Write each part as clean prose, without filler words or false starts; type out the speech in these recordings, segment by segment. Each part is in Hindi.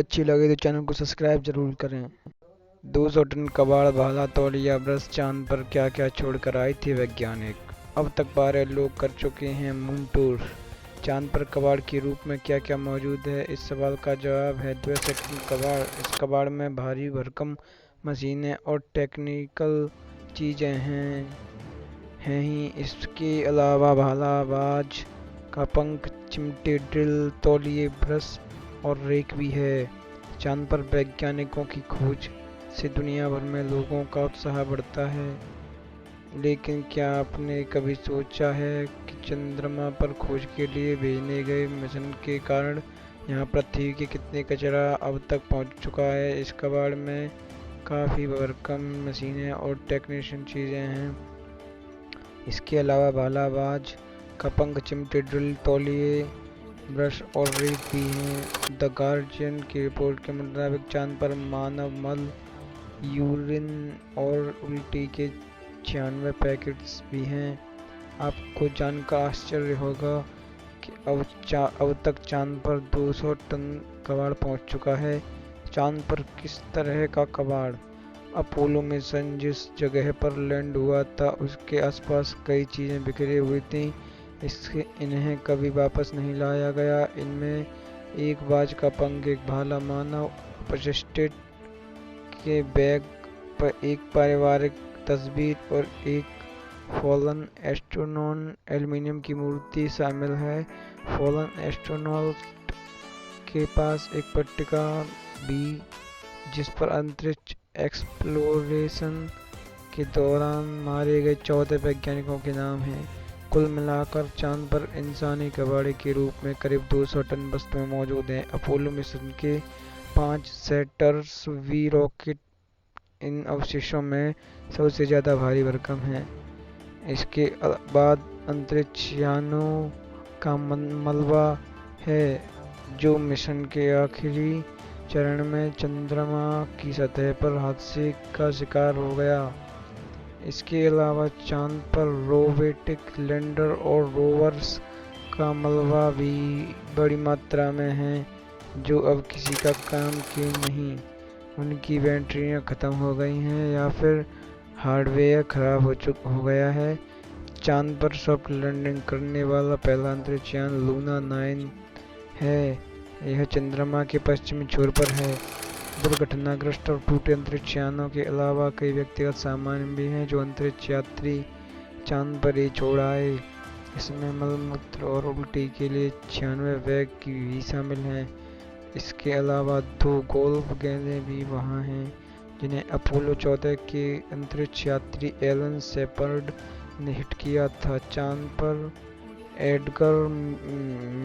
अच्छी लगे तो चैनल को सब्सक्राइब जरूर करें। 200 टन कबाड़, भाला, तौलिया, ब्रश, चांद पर क्या क्या छोड़कर आए थे वैज्ञानिक। अब तक 12 लोग कर चुके हैं मून टूर। चांद पर कबाड़ के रूप में क्या क्या मौजूद है, इस सवाल का जवाब है 200 टन कबाड़। इस कबाड़ में भारी भरकम मशीनें और टेक्निकल चीज़ें हैं ही। इसके अलावा भाला, बाज का पंख, चिमटे, ड्रिल, तौलिए, ब्रश और रेक भी है। चांद पर वैज्ञानिकों की खोज से दुनिया भर में लोगों का उत्साह बढ़ता है। लेकिन क्या आपने कभी सोचा है कि चंद्रमा पर खोज के लिए भेजने गए मिशन के कारण यहाँ पृथ्वी के कितने कचरा अब तक पहुँच चुका है। इस कबाड़ में काफ़ी भरकम मशीनें और टेक्नीशियन चीज़ें हैं। इसके अलावा भाला, बाज का पंख, चिमटे, ड्रिल, तौलिए, ब्रश और रेत भी हैं। द गार्जियन की रिपोर्ट के मुताबिक चांद पर मानव मल, यूरिन और उल्टी के 96 पैकेट्स भी हैं। आपको जानकर आश्चर्य होगा कि अब तक चांद पर 200 टन कबाड़ पहुंच चुका है। चांद पर किस तरह का कबाड़? अपोलो मिशन जिस जगह पर लैंड हुआ था उसके आसपास कई चीज़ें बिखरी हुई थीं। इन्हें कभी वापस नहीं लाया गया। इनमें एक बाज का पंख, एक भाला, मानव अपशिष्ट के बैग पर एक पारिवारिक तस्वीर और एक फॉलन एस्ट्रोनॉट एल्यूमीनियम की मूर्ति शामिल है। फॉलन एस्ट्रोनॉट के पास एक पट्टिका भी जिस पर अंतरिक्ष एक्सप्लोरेशन के दौरान मारे गए 14 वैज्ञानिकों के नाम हैं। कुल मिलाकर चांद पर इंसानी कबाड़े के रूप में करीब 200 टन वस्तुएं मौजूद हैं। अपोलो मिशन के 5 सेटर्स वी रॉकेट इन अवशेषों में सबसे ज़्यादा भारी भरकम है। इसके बाद अंतरिक्ष यानों का मलबा है जो मिशन के आखिरी चरण में चंद्रमा की सतह पर हादसे का शिकार हो गया। इसके अलावा चांद पर रोबोटिक लैंडर और रोवर्स का मलबा भी बड़ी मात्रा में है जो अब किसी का काम के नहीं। उनकी बैटरियां ख़त्म हो गई हैं या फिर हार्डवेयर खराब हो गया है। चांद पर सॉफ्ट लैंडिंग करने वाला पहला अंतरिक्ष यान लूना 9 है। यह चंद्रमा के पश्चिमी छोर पर है। दुर्घटनाग्रस्त और टूटे अंतरिक्ष यानों के अलावा कई व्यक्तिगत सामान भी हैं जो अंतरिक्ष यात्री चांद पर ही छोड़ आए। इसमें मलमूत्र और उल्टी के लिए 96 बैग की भी शामिल हैं। इसके अलावा 2 गोल्फ गेंदें भी वहाँ हैं जिन्हें अपोलो 14 के अंतरिक्ष यात्री एलन शेपर्ड ने हिट किया था। चांद पर एडगर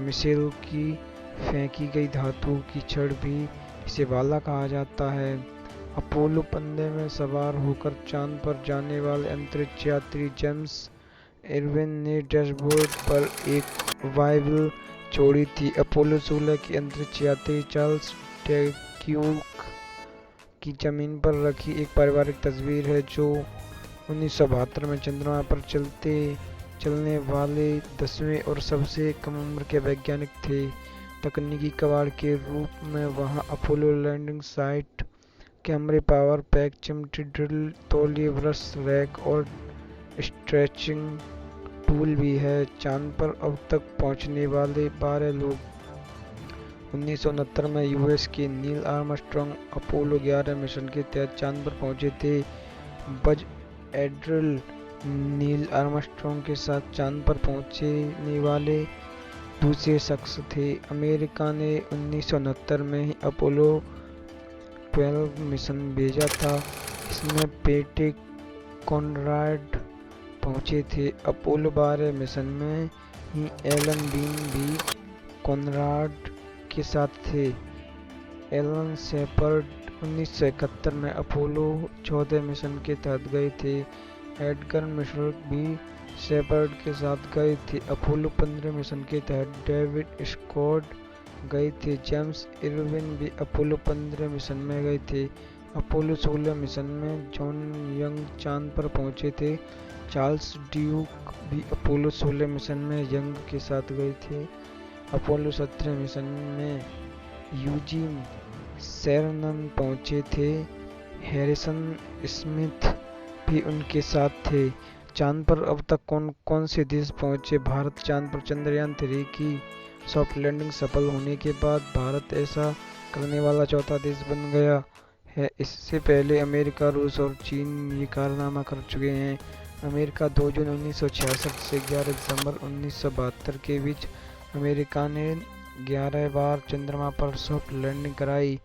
मिशेल की फेंकी गई धातु की छड़ भी इसे भाला कहा जाता है। अपोलो 15 में सवार होकर चांद पर जाने वाले अंतरिक्ष यात्री जेम्स इरविन ने डैशबोर्ड पर एक बाइबल छोड़ी थी। अपोलो 16 के अंतरिक्ष यात्री चार्ल्स ड्यूक की जमीन पर रखी एक पारिवारिक तस्वीर है जो 1972 में चंद्रमा पर चलने वाले 10वें और सबसे कम उम्र के वैज्ञानिक थे। तकनीकी कबाड़ के रूप में वहां अपोलो लैंडिंग साइट, कैमरे, पावर पैक, चिमटी, ड्रिल, तौलिए, ब्रश, रैक और स्ट्रेचिंग टूल भी है। चांद पर अब तक पहुंचने वाले 12 लोग 1969 में यूएस के नील आर्मस्ट्रॉन्ग अपोलो 11 मिशन के तहत चांद पर पहुंचे थे। बज एड्रिन नील आर्मस्ट्रॉन्ग के साथ चांद पर पहुंचने वाले दूसरे शख्स थे। अमेरिका ने 1969 में ही अपोलो 12 मिशन भेजा था। इसमें बेटे कॉनराड पहुंचे थे। अपोलो 12 मिशन में ही एलन बीन भी कॉनराड के साथ थे। एलन शेपर्ड 1971 में अपोलो 14 मिशन के तहत गए थे। एडगर मिशेल भी शेपर्ड के साथ गए थे। अपोलो 15 मिशन के तहत डेविड स्कॉट गए थे। जेम्स इरविन भी अपोलो 15 मिशन में गए थे। अपोलो 16 मिशन में जॉन यंग चांद पर पहुंचे थे। चार्ल्स ड्यूक भी अपोलो 16 मिशन में यंग के साथ गए थे। अपोलो 17 मिशन में यूजीन शेरनन पहुंचे थे। हैरिसन स्मिथ भी उनके साथ थे। चांद पर अब तक कौन कौन से देश पहुंचे? भारत चांद पर चंद्रयान 3 की सॉफ्ट लैंडिंग सफल होने के बाद भारत ऐसा करने वाला चौथा देश बन गया है। इससे पहले अमेरिका, रूस और चीन ये कारनामा कर चुके हैं। अमेरिका 2 जून 1966 से 11 दिसंबर 1972 के बीच अमेरिका ने 11 बार चंद्रमा पर सॉफ्ट लैंडिंग कराई।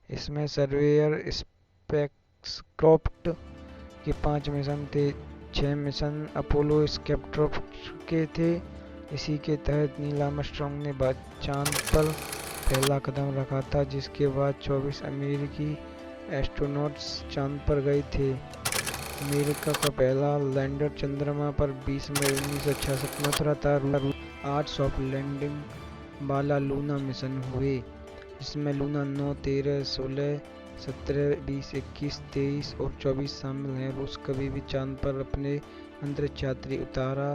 इसमें सर्वेयर स्पेसक्राफ्ट के 5 मिशन थे। 6 मिशन अपोलो स्पेसक्राफ्ट के थे। इसी के तहत नील आर्मस्ट्रांग ने चांद पर पहला कदम रखा था, जिसके बाद 24 अमेरिकी एस्ट्रोनॉट्स चांद पर गए थे। अमेरिका का पहला लैंडर चंद्रमा पर 20 मई 1966 में उतरा था। 8 सॉफ्ट लैंडिंग वाला लूना मिशन हुए, जिसमें लूना 9, 13, 16, 17, 20, 21, 23 और 24 शामिल हैं। रूस कभी भी चांद पर अपने अंतरिक्ष यात्री उतारा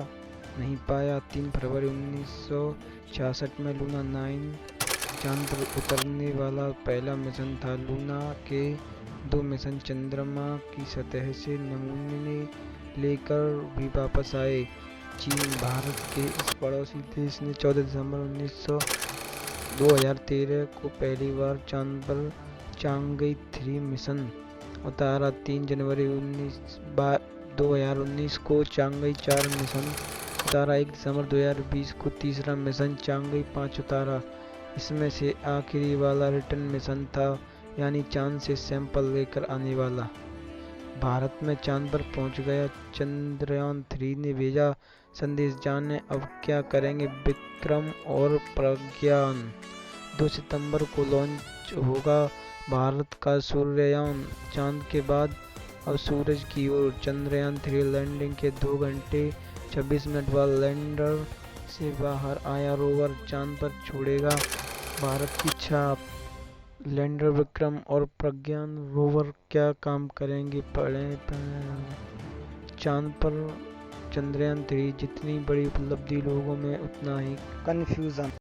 नहीं पाया। 3 फरवरी 1966 में लूना 9 चांद पर उतरने वाला पहला मिशन था। लूना के 2 मिशन चंद्रमा की सतह से नमूने लेकर भी वापस आए। चीन, भारत के इस पड़ोसी देश ने 14 दिसंबर 2013 को पहली बार चांद पर चांगई 3 मिशन उतारा। 3 जनवरी 2019 को चांगई 4 मिशन उतारा। 1 दिसंबर 2020 को तीसरा मिशन चांगई 5 उतारा। इसमें से आखिरी वाला रिटर्न मिशन था, यानी चांद से सैंपल लेकर आने वाला। भारत में चांद पर पहुंच गया। चंद्रयान 3 ने भेजा संदेश, जाने अब क्या करेंगे विक्रम और प्रज्ञान। 2 सितंबर को लॉन्च होगा भारत का सूर्ययान। चांद के बाद अब सूरज की ओर। चंद्रयान 3 लैंडिंग के 2 घंटे 26 मिनट बाद लैंडर से बाहर आया। रोवर चांद पर छोड़ेगा भारत की छाप। लैंडर विक्रम और प्रज्ञान रोवर क्या काम करेंगे, पढ़ें। चांद पर चंद्रयान 3 जितनी बड़ी उपलब्धि, लोगों में उतना ही कन्फ्यूजन।